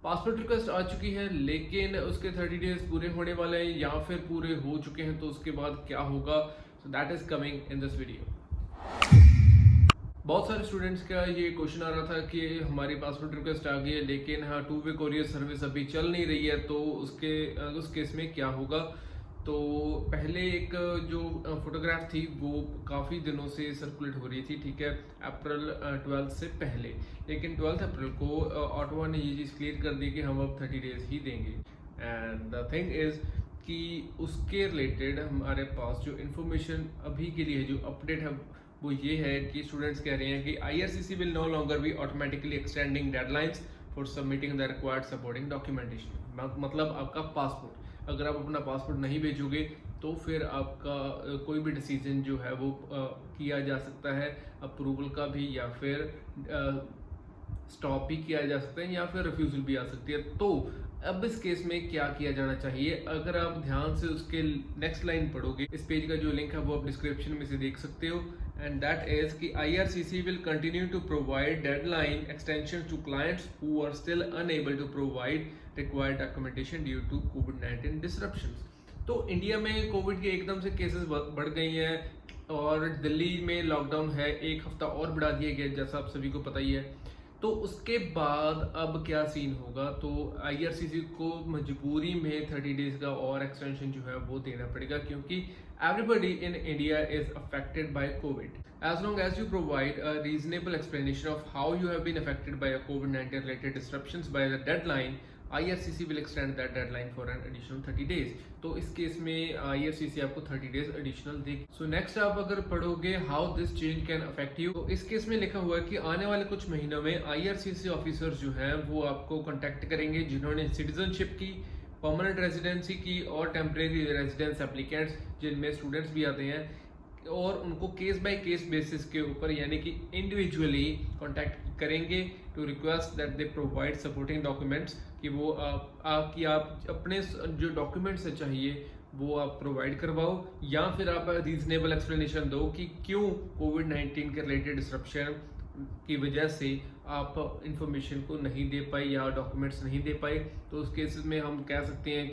Passport request आ चुकी है लेकिन उसके 30 डेज पूरे होने वाले हैं या फिर पूरे हो चुके हैं, तो उसके बाद क्या होगा, so that is coming in this video. बहुत सारे स्टूडेंट्स का ये क्वेश्चन आ रहा था कि हमारी पासपोर्ट रिक्वेस्ट आ गई है लेकिन हाँ 2 वे कोरियर सर्विस अभी चल नहीं रही है, तो उस केस में क्या होगा। तो पहले एक जो फोटोग्राफ थी वो काफ़ी दिनों से सर्कुलेट हो रही थी, ठीक है, अप्रैल 12 से पहले, लेकिन 12 अप्रैल को ऑटोवा ने ये चीज़ क्लियर कर दी कि हम अब 30 डेज ही देंगे। एंड द थिंग इज़ कि उसके रिलेटेड हमारे पास जो इन्फॉर्मेशन अभी के लिए जो अपडेट है वो ये है कि स्टूडेंट्स कह रहे हैं कि IRCC will no longer be automatically extending deadlines for submitting the required supporting documentation. मतलब आपका पासपोर्ट, अगर आप अपना पासपोर्ट नहीं भेजोगे तो फिर आपका कोई भी डिसीजन जो है वो किया जा सकता है, अप्रूवल का भी या फिर स्टॉप भी किया जा सकता है या फिर रिफ्यूजल भी आ सकती है। तो अब इस केस में क्या किया जाना चाहिए, अगर आप ध्यान से उसके नेक्स्ट लाइन पढ़ोगे, इस पेज का जो लिंक है वो आप डिस्क्रिप्शन में से देख सकते हो, एंड दैट इज कि IRCC will continue to provide deadline extension to clients who are still unable to provide required documentation due to कोविड-19 डिसरप्शंस। तो इंडिया में कोविड के एकदम से केसेस बढ़ गई हैं और दिल्ली में लॉकडाउन है, 1 हफ्ता और बढ़ा दिया गया जैसा आप सभी को पता ही है। तो उसके बाद अब क्या सीन होगा, तो IRCC को मजबूरी में 30 डेज का और एक्सटेंशन जो है वो देना पड़ेगा, क्योंकि everybody in India is affected by covid. As long as you provide a reasonable explanation of how you have been affected by कोविड-19 related disruptions by the deadline, IRCC will extend that deadline for an additional 30 days। तो इस case में IRCC आपको 30 days additional देगी। So next आप अगर पढ़ोगे how this change can affect you, तो इस केस में लिखा हुआ है कि आने वाले कुछ महीनों में IRCC ऑफिसर्स जो हैं वो आपको कांटेक्ट करेंगे जिन्होंने सिटीजनशिप की, परमानेंट रेजिडेंसी की और टेम्परेरी रेजिडेंस एप्लीकेंट्स जिनमें स्टूडेंट्स भी आते हैं, और उनको केस बाय केस बेसिस के ऊपर यानी कि इंडिविजुअली कांटेक्ट करेंगे to request that they provide supporting documents, कि वो आप अपने जो डॉक्यूमेंट्स चाहिए वो आप प्रोवाइड करवाओ, या फिर आप रीजनेबल एक्सप्लेनेशन दो कि क्यों कोविड-19 के रिलेटेड डिसरप्शन की वजह से आप इंफॉर्मेशन को नहीं दे पाए या डॉक्यूमेंट्स नहीं दे पाए। तो उस केसेस में हम कह सकते हैं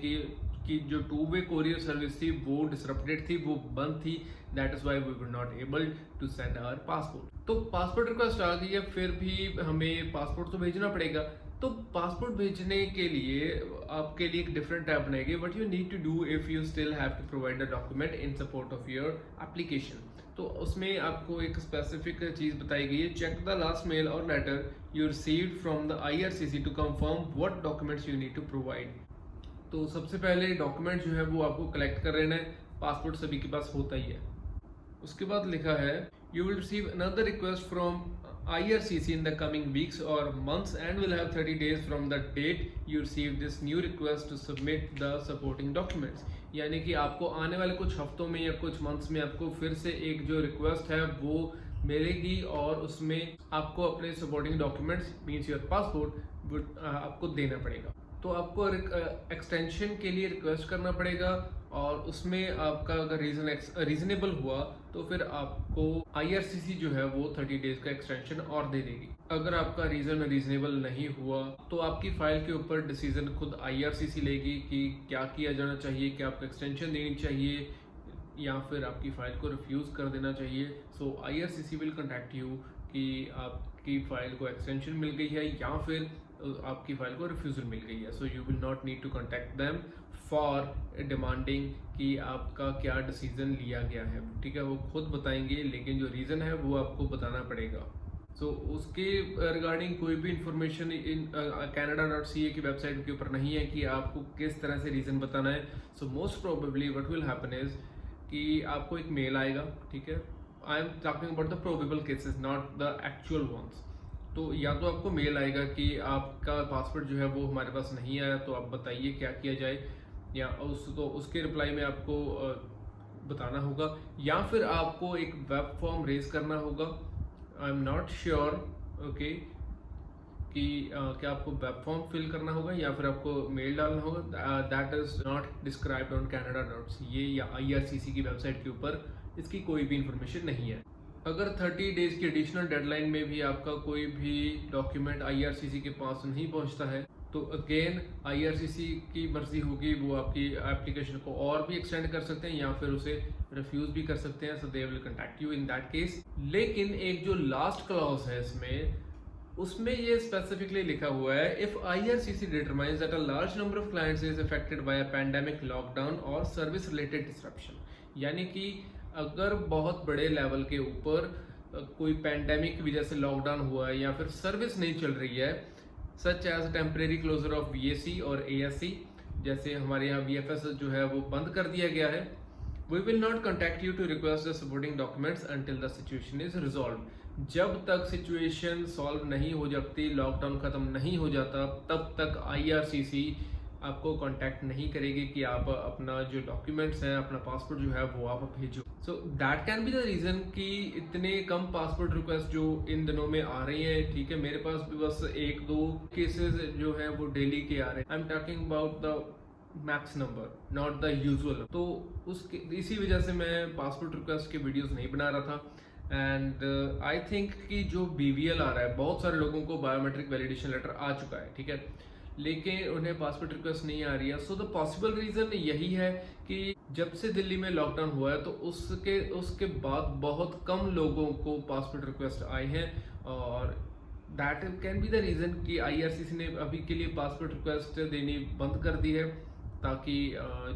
कि जो 2 वे कोरियर सर्विस थी वो डिसरप्टेड थी, वो बंद थी, that is why we were not able to send our passport. तो पासपोर्ट रिक्वेस्ट आ गई है, फिर भी हमें पासपोर्ट तो भेजना पड़ेगा। तो पासपोर्ट भेजने के लिए आपके लिए एक डिफरेंट टैब बनाएगी, what you need to do if you still have to provide the document in support of your application. तो उसमें आपको एक स्पेसिफिक चीज बताई गई है, चेक द लास्ट मेल और letter you received from the IRCC to confirm what documents you need to provide. तो सबसे पहले डॉक्यूमेंट जो है वो आपको कलेक्ट कर लेना है, पासपोर्ट सभी के पास होता ही है। उसके बाद लिखा है you will receive another request from IRCC in the coming weeks or months and will have 30 days from the date you receive this new request to submit the supporting documents। यानी कि आपको आने वाले कुछ हफ्तों में या कुछ मंथ्स में आपको फिर से एक जो रिक्वेस्ट है वो मिलेगी और उसमें आपको अपने supporting documents means your passport आपको देना पड़ेगा। तो आपको एक्सटेंशन के लिए रिक्वेस्ट करना पड़ेगा और उसमें आपका अगर रीजनेबल हुआ तो फिर आपको IRCC जो है वो 30 डेज का एक्सटेंशन और दे देगी। अगर आपका रीजनेबल नहीं हुआ तो आपकी फाइल के ऊपर डिसीजन खुद IRCC लेगी कि क्या किया जाना चाहिए, क्या आपको एक्सटेंशन देनी चाहिए या फिर आपकी फाइल को रिफ्यूज कर देना चाहिए। सो IRCC विल कॉन्टैक्ट यू कि आपकी फाइल को एक्सटेंशन मिल गई है या फिर आपकी फाइल को रिफ्यूजल मिल गई है। So you will not need to contact them for demanding कि आपका क्या डिसीजन लिया गया है, ठीक है, वो खुद बताएंगे लेकिन जो रीज़न है वो आपको बताना पड़ेगा। सो उसके रिगार्डिंग कोई भी इंफॉर्मेशन इन canada.ca की वेबसाइट के ऊपर नहीं है कि आपको किस तरह से रीज़न बताना है। So most probably what will happen is कि आपको एक मेल आएगा, ठीक है, I am talking about the probable cases not the actual ones. तो या तो आपको मेल आएगा कि आपका पासपोर्ट जो है वो हमारे पास नहीं आया, तो आप बताइए क्या किया जाए, या उसके रिप्लाई में आपको बताना होगा, या फिर आपको एक वेब फॉर्म रेज करना होगा। I am not sure okay कि क्या आपको वेब फॉर्म फिल करना होगा या फिर आपको मेल डालना होगा, that is not described on canada.ca या IRCC की वेबसाइट के ऊपर इसकी कोई भी इंफॉर्मेशन नहीं है। अगर 30 डेज की एडिशनल डेडलाइन में भी आपका कोई भी डॉक्यूमेंट IRCC के पास नहीं पहुंचता है तो अगेन आईआरसीसी की मर्जी होगी, वो आपकी एप्लीकेशन को और भी एक्सटेंड कर सकते हैं या फिर उसे रिफ्यूज भी कर सकते हैं, so they will contact you in that case. लेकिन एक जो लास्ट क्लॉज है इसमें, उसमें ये स्पेसिफिकली लिखा हुआ है, if IRCC determines that a large number of clients is affected bye a pandemic lockdown और सर्विस रिलेटेड डिसरप्शन, यानी कि अगर बहुत बड़े लेवल के ऊपर कोई पैंडेमिक की वजह से लॉकडाउन हुआ है या फिर सर्विस नहीं चल रही है, such as temporary closure of VAC और एएससी, जैसे हमारे यहाँ वीएफएस जो है वो बंद कर दिया गया है, we will not contact you to request the supporting documents until the situation is resolve. जब तक सिचुएशन सॉल्व नहीं हो जाती, लॉकडाउन खत्म नहीं हो जाता, तब तक आईआरसीसी आपको कांटेक्ट नहीं करेगी कि आप अपना जो डॉक्यूमेंट्स हैं, अपना पासपोर्ट जो है वो आप भेजो। So that can be the reason कि इतने कम पासपोर्ट रिक्वेस्ट जो इन दिनों में आ रही हैं। ठीक है, मेरे पास भी बस 1-2 केसेस जो हैं वो डेली के आ रहे हैं। आई am talking about the max number, not the usual. तो उसके इसी वजह से मैं पासपोर्ट रिक्वेस्ट के वीडियोस नहीं बना रहा था। एंड आई थिंक कि जो बीवीएल आ रहा है, बहुत सारे लोगों को बायोमेट्रिक वैलिडेशन लेटर आ चुका है, ठीक है, लेकिन उन्हें पासपोर्ट रिक्वेस्ट नहीं आ रही है। सो द पॉसिबल रीजन यही है कि जब से दिल्ली में लॉकडाउन हुआ है तो उसके बाद बहुत कम लोगों को पासपोर्ट रिक्वेस्ट आए हैं, और that can be the reason कि आईआरसीसी ने अभी के लिए पासपोर्ट रिक्वेस्ट देनी बंद कर दी है, ताकि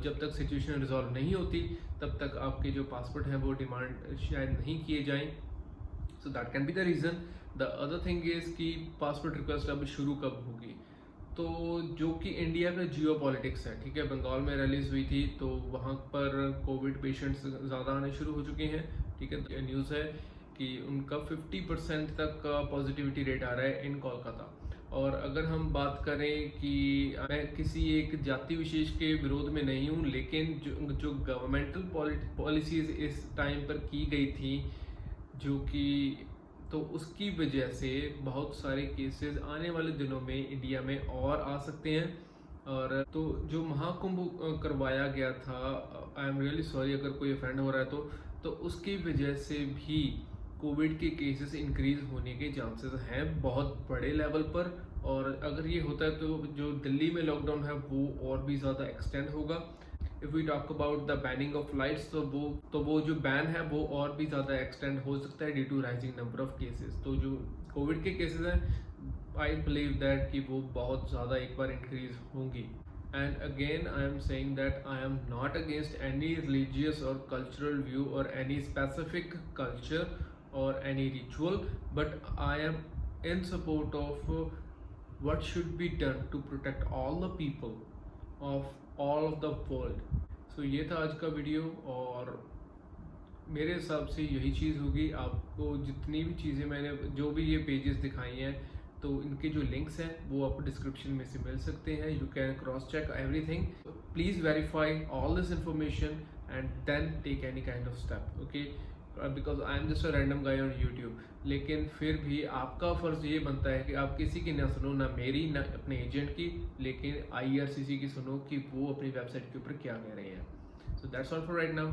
जब तक सिचुएशन रिजॉल्व नहीं होती तब तक आपके जो पासपोर्ट हैं वो डिमांड शायद नहीं किए जाएं। सो that can be the reason. The other thing is कि पासपोर्ट रिक्वेस्ट अब शुरू कब होगी, तो जो कि इंडिया का जियो पॉलिटिक्स है, ठीक है, बंगाल में रैलीज हुई थी तो वहाँ पर कोविड पेशेंट्स ज़्यादा आने शुरू हो चुके हैं, ठीक है। न्यूज़ है कि उनका 50% तक का पॉजिटिविटी रेट आ रहा है इन कोलकाता। और अगर हम बात करें कि मैं किसी एक जाति विशेष के विरोध में नहीं हूँ, लेकिन जो गवर्नमेंटल पॉलिसीज़ इस टाइम पर की गई थी, जो कि तो उसकी वजह से बहुत सारे केसेस आने वाले दिनों में इंडिया में और आ सकते हैं। और तो जो महाकुंभ करवाया गया था, आई एम रियली सॉरी अगर कोई ऑफेंड हो रहा है तो उसकी वजह से भी कोविड के केसेस इंक्रीज होने के चांसेस हैं बहुत बड़े लेवल पर। और अगर ये होता है तो जो दिल्ली में लॉकडाउन है वो और भी ज़्यादा एक्सटेंड होगा। If we talk about the banning of flights, तो वो जो बैन है वो और भी ज़्यादा एक्सटेंड हो सकता है due to rising number of cases. तो जो कोविड के केसेस हैं, आई बिलीव दैट कि वो बहुत ज़्यादा एक बार इंक्रीज होंगी। And again, I am saying that I am not against any religious or cultural view or any specific culture or any ritual, but I am in support of what should be done to protect all the people of all of the world. So ये था आज का video, और मेरे हिसाब से यही चीज़ होगी। आपको जितनी भी चीज़ें मैंने जो भी ये पेजेस दिखाई हैं, तो इनके जो लिंक्स हैं वो आपको डिस्क्रिप्शन में से मिल सकते हैं। You can cross check everything, please verify all this information and then take any kind of step, okay, because I am just a random guy on YouTube. लेकिन फिर भी आपका फ़र्ज़ ये बनता है कि आप किसी की ना सुनो, ना मेरी ना अपने एजेंट की, लेकिन आईआरसीसी की सुनो कि वो अपनी वेबसाइट के ऊपर क्या कह रहे हैं। So that's all for right now.